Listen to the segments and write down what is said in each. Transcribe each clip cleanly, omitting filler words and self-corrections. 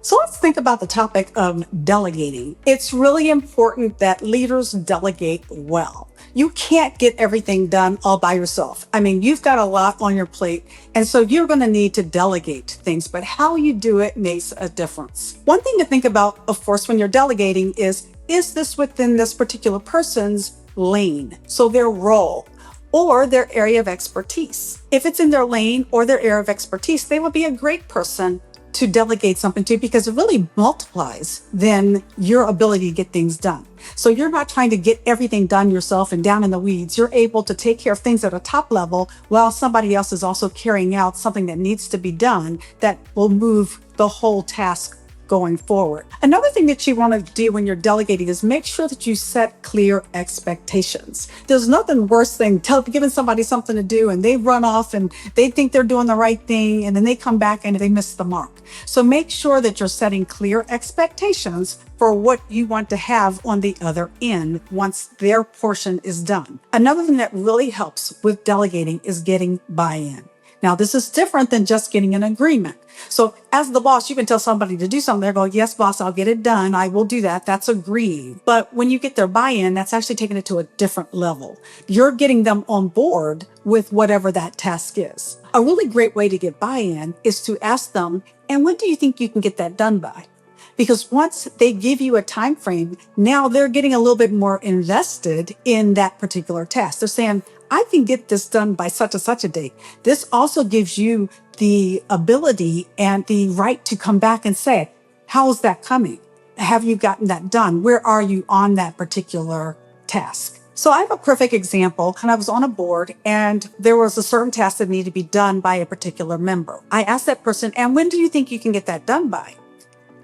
So let's think about the topic of delegating. It's really important that leaders delegate well. You can't get everything done all by yourself. I mean, you've got a lot on your plate, and so you're going to need to delegate things, but how you do it makes a difference. One thing to think about, of course, when you're delegating is this within this particular person's lane? So their role or their area of expertise. If it's in their lane or their area of expertise, they would be a great person to delegate something to because it really multiplies then your ability to get things done. So you're not trying to get everything done yourself and down in the weeds. You're able to take care of things at a top level while somebody else is also carrying out something that needs to be done that will move the whole task going forward. Another thing that you want to do when you're delegating is make sure that you set clear expectations. There's nothing worse than giving somebody something to do and they run off and they think they're doing the right thing and then they come back and they miss the mark. So make sure that you're setting clear expectations for what you want to have on the other end once their portion is done. Another thing that really helps with delegating is getting buy-in. Now, this is different than just getting an agreement. So as the boss, you can tell somebody to do something. They'll go, yes, boss, I'll get it done. I will do that. That's agreeing. But when you get their buy-in, that's actually taking it to a different level. You're getting them on board with whatever that task is. A really great way to get buy-in is to ask them, and when do you think you can get that done by? Because once they give you a time frame, now they're getting a little bit more invested in that particular task. They're saying, I can get this done by such and such a date. This also gives you the ability and the right to come back and say, how is that coming? Have you gotten that done? Where are you on that particular task? So I have a perfect example. And I was on a board and there was a certain task that needed to be done by a particular member. I asked that person, and when do you think you can get that done by?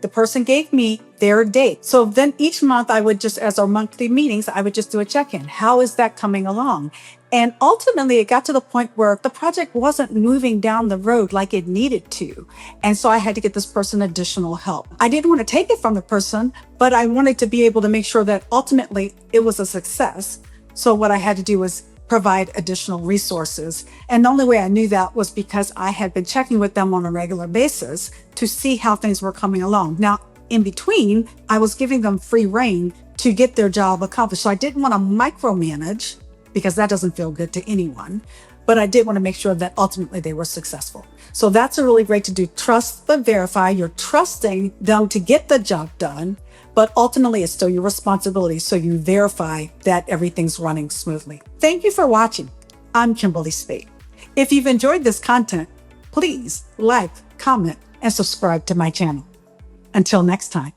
The person gave me their date. So then each month I would just, as our monthly meetings, I would just do a check-in. How is that coming along? And ultimately it got to the point where the project wasn't moving down the road like it needed to. And so I had to get this person additional help. I didn't want to take it from the person, but I wanted to be able to make sure that ultimately it was a success. So what I had to do was provide additional resources. And the only way I knew that was because I had been checking with them on a regular basis to see how things were coming along. Now, in between, I was giving them free rein to get their job accomplished. So I didn't want to micromanage because that doesn't feel good to anyone, but I did want to make sure that ultimately they were successful. So that's a really great to do. Trust but verify. You're trusting them to get the job done, but ultimately it's still your responsibility. So you verify that everything's running smoothly. Thank you for watching. I'm Kimberly Spade. If you've enjoyed this content, please like, comment, and subscribe to my channel. Until next time.